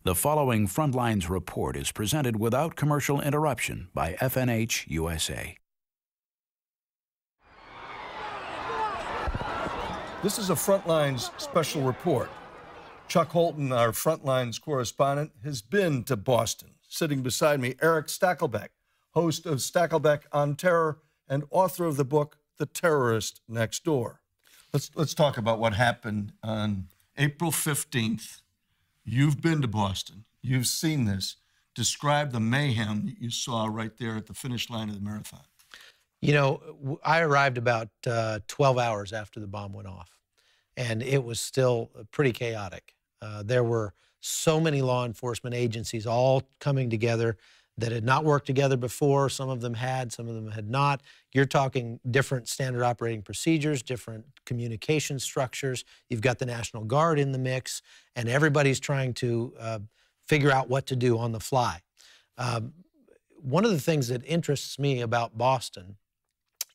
The following Frontlines report is presented without commercial interruption by FNH USA. This is a Frontlines special report. Chuck Holton, our Frontlines correspondent, has been to Boston. Sitting beside me, Eric Stakelbeck, host of Stakelbeck on Terror and author of the book, The Terrorist Next Door. Let's talk about what happened on April 15th. You've been to Boston. You've seen this. Describe the mayhem that you saw right there at the finish line of the marathon. You know, I arrived about 12 hours after the bomb went off, and it was still pretty chaotic. There were so many law enforcement agencies all coming together that had not worked together before. Some of them had, some of them had not. You're talking different standard operating procedures, different communication structures. You've got the National Guard in the mix, and everybody's trying to figure out what to do on the fly. One of the things that interests me about Boston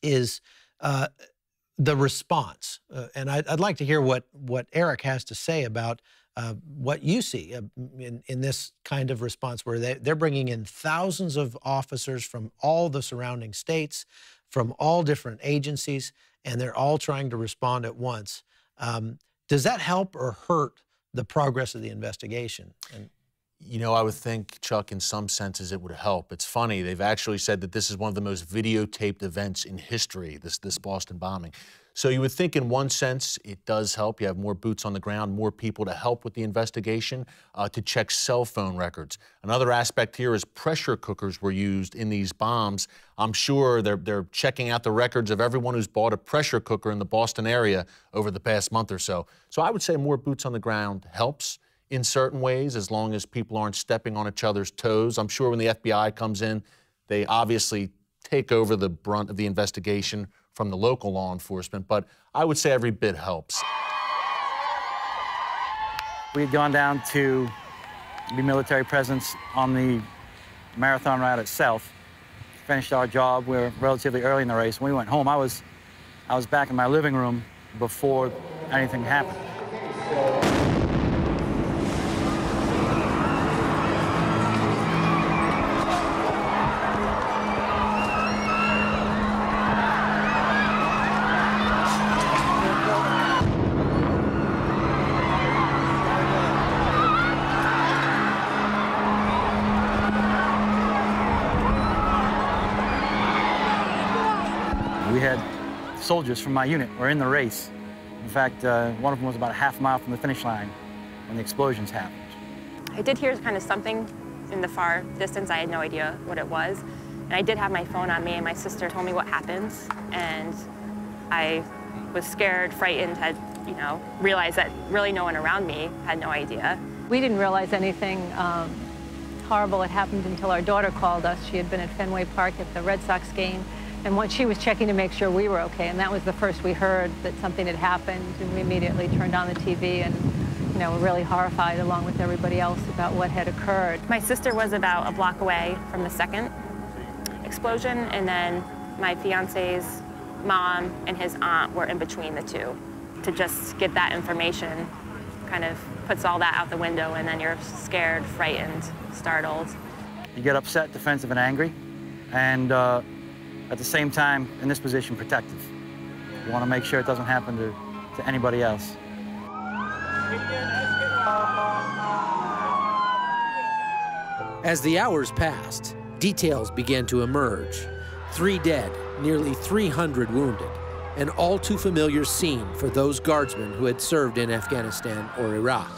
is the response. And I'd like to hear what Eric has to say about what you see in this kind of response, where they're bringing in thousands of officers from all the surrounding states, from all different agencies, and they're all trying to respond at once. Does that help or hurt the progress of the investigation? You know, I would think, Chuck, in some senses it would help. It's funny, they've actually said that this is one of the most videotaped events in history, this Boston bombing. So you would think in one sense it does help. You have more boots on the ground, more people to help with the investigation, to check cell phone records. Another aspect here is pressure cookers were used in these bombs. I'm sure they're checking out the records of everyone who's bought a pressure cooker in the Boston area over the past month or so. So I would say more boots on the ground helps in certain ways, as long as people aren't stepping on each other's toes. I'm sure when the FBI comes in, they obviously take over the brunt of the investigation from the local law enforcement, but I would say every bit helps. We had gone down to be military presence on the marathon route itself, finished our job. We were relatively early in the race. When we went home, I was back in my living room before anything happened. We had soldiers from my unit were in the race. In fact, one of them was about a half mile from the finish line when the explosions happened. I did hear kind of something in the far distance. I had no idea what it was. And I did have my phone on me, and my sister told me what happened. And I was scared, frightened, had, realized that really no one around me had no idea. We didn't realize anything horrible had happened until our daughter called us. She had been at Fenway Park at the Red Sox game. And once she was checking to make sure we were okay, and that was the first we heard that something had happened, and we immediately turned on the TV and, were really horrified along with everybody else about what had occurred. My sister was about a block away from the second explosion, and then my fiance's mom and his aunt were in between the two. To just get that information kind of puts all that out the window, and then you're scared, frightened, startled. You get upset, defensive, and angry, and at the same time, in this position, protective. You want to make sure it doesn't happen to anybody else. As the hours passed, details began to emerge. 3 dead, nearly 300 wounded, an all too familiar scene for those guardsmen who had served in Afghanistan or Iraq.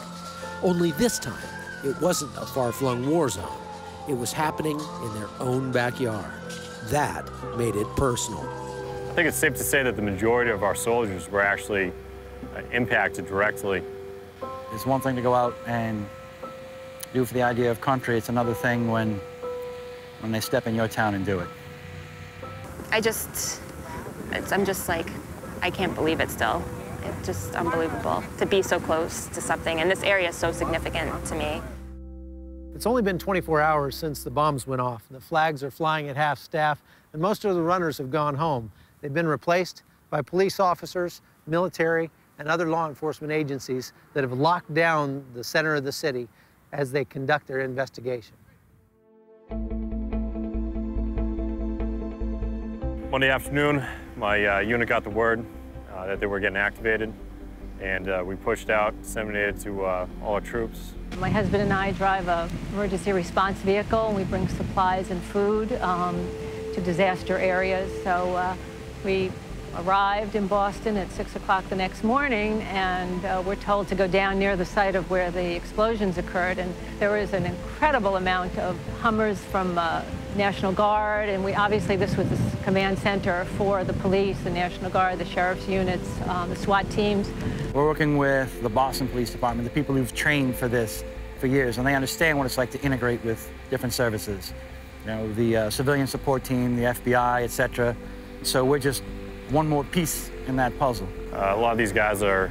Only this time, it wasn't a far-flung war zone. It was happening in their own backyard. That made it personal. I think it's safe to say that the majority of our soldiers were actually impacted directly. It's one thing to go out and do for the idea of country. It's another thing when they step in your town and do it. I'm just like, I can't believe it still. It's just unbelievable to be so close to something, and this area is so significant to me. It's only been 24 hours since the bombs went off. The flags are flying at half-staff, and most of the runners have gone home. They've been replaced by police officers, military, and other law enforcement agencies that have locked down the center of the city as they conduct their investigation. Monday afternoon, my unit got the word that they were getting activated, and we pushed out, disseminated to all our troops. My husband and I drive an emergency response vehicle, and we bring supplies and food to disaster areas. So we arrived in Boston at 6 o'clock the next morning, and we're told to go down near the site of where the explosions occurred. And there was an incredible amount of Hummers from National Guard, and obviously this was the command center for the police, the National Guard, the sheriff's units, the SWAT teams. We're working with the Boston Police Department, the people who've trained for this for years, and they understand what it's like to integrate with different services. You know, the civilian support team, the FBI, etc. So we're just one more piece in that puzzle. A lot of these guys are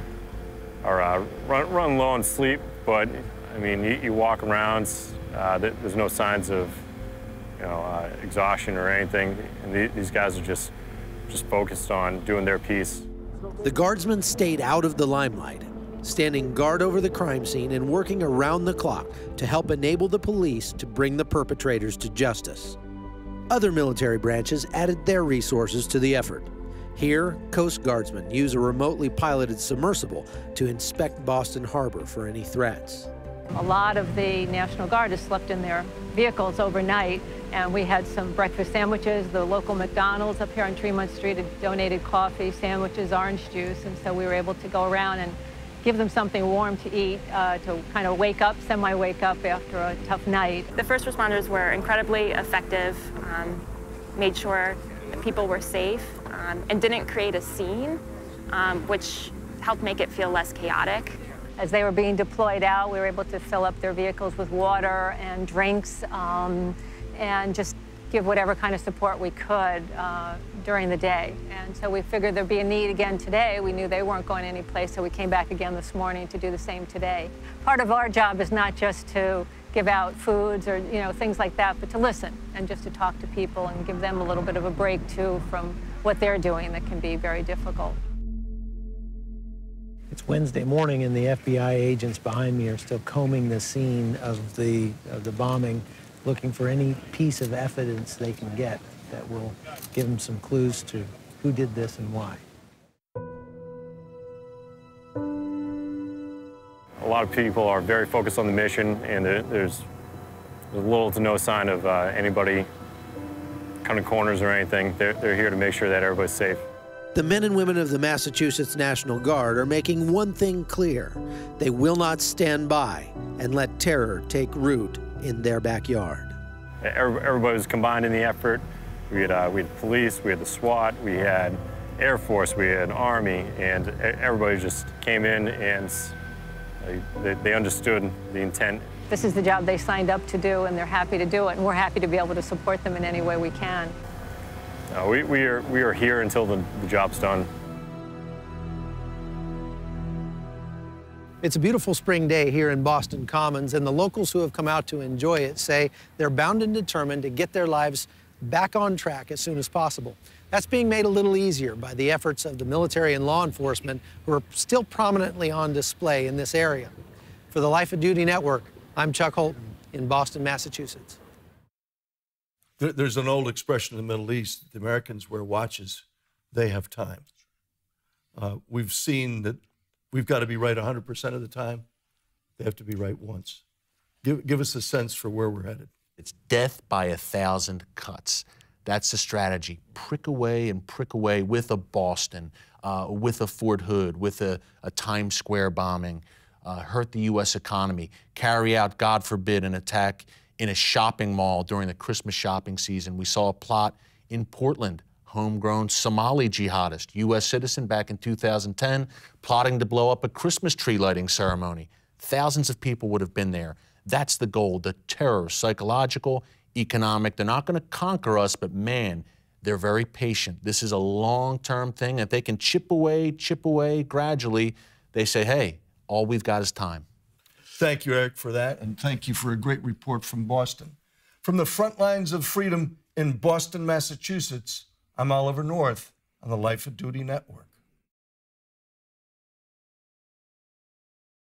run low on sleep, but I mean, you walk around, there's no signs of exhaustion or anything, and these guys are just focused on doing their piece. The guardsmen stayed out of the limelight, standing guard over the crime scene and working around the clock to help enable the police to bring the perpetrators to justice. Other military branches added their resources to the effort. Here, Coast Guardsmen use a remotely piloted submersible to inspect Boston Harbor for any threats. A lot of the National Guard has slept in their vehicles overnight, and we had some breakfast sandwiches. The local McDonald's up here on Tremont Street had donated coffee, sandwiches, orange juice, and so we were able to go around and give them something warm to eat to kind of wake up, semi-wake up after a tough night. The first responders were incredibly effective, made sure that people were safe, and didn't create a scene, which helped make it feel less chaotic. As they were being deployed out, we were able to fill up their vehicles with water and drinks, and just give whatever kind of support we could during the day. And so we figured there'd be a need again today. We knew they weren't going anyplace, so we came back again this morning to do the same today. Part of our job is not just to give out foods or things like that, but to listen and just to talk to people and give them a little bit of a break too from what they're doing that can be very difficult. It's Wednesday morning, and the FBI agents behind me are still combing the scene of the bombing, looking for any piece of evidence they can get that will give them some clues to who did this and why. A lot of people are very focused on the mission, and there's little to no sign of anybody cutting corners or anything. They're here to make sure that everybody's safe. The men and women of the Massachusetts National Guard are making one thing clear: they will not stand by and let terror take root in their backyard. Everybody was combined in the effort. We had police, we had the SWAT, we had Air Force, we had Army, and everybody just came in and they understood the intent. This is the job they signed up to do, and they're happy to do it, and we're happy to be able to support them in any way we can. We are here until the job's done. It's a beautiful spring day here in Boston Commons, and the locals who have come out to enjoy it say they're bound and determined to get their lives back on track as soon as possible. That's being made a little easier by the efforts of the military and law enforcement who are still prominently on display in this area. For the Life of Duty Network, I'm Chuck Holton in Boston, Massachusetts. There's an old expression in the Middle East: the Americans wear watches, they have time. We've seen that we've got to be right 100% of the time. They have to be right once. Give us a sense for where we're headed. It's death by 1,000 cuts. That's the strategy. Prick away with a Boston, with a Fort Hood, with a Times Square bombing, hurt the U.S. economy, carry out, God forbid, an attack in a shopping mall during the Christmas shopping season. We saw a plot in Portland, homegrown Somali jihadist, U.S. citizen back in 2010, plotting to blow up a Christmas tree lighting ceremony. Thousands of people would have been there. That's the goal, the terror, psychological, economic. They're not going to conquer us, but man, they're very patient. This is a long-term thing. If they can chip away gradually, they say, hey, all we've got is time. Thank you, Eric, for that, and thank you for a great report from Boston. From the front lines of freedom in Boston, Massachusetts, I'm Oliver North on the Life of Duty Network.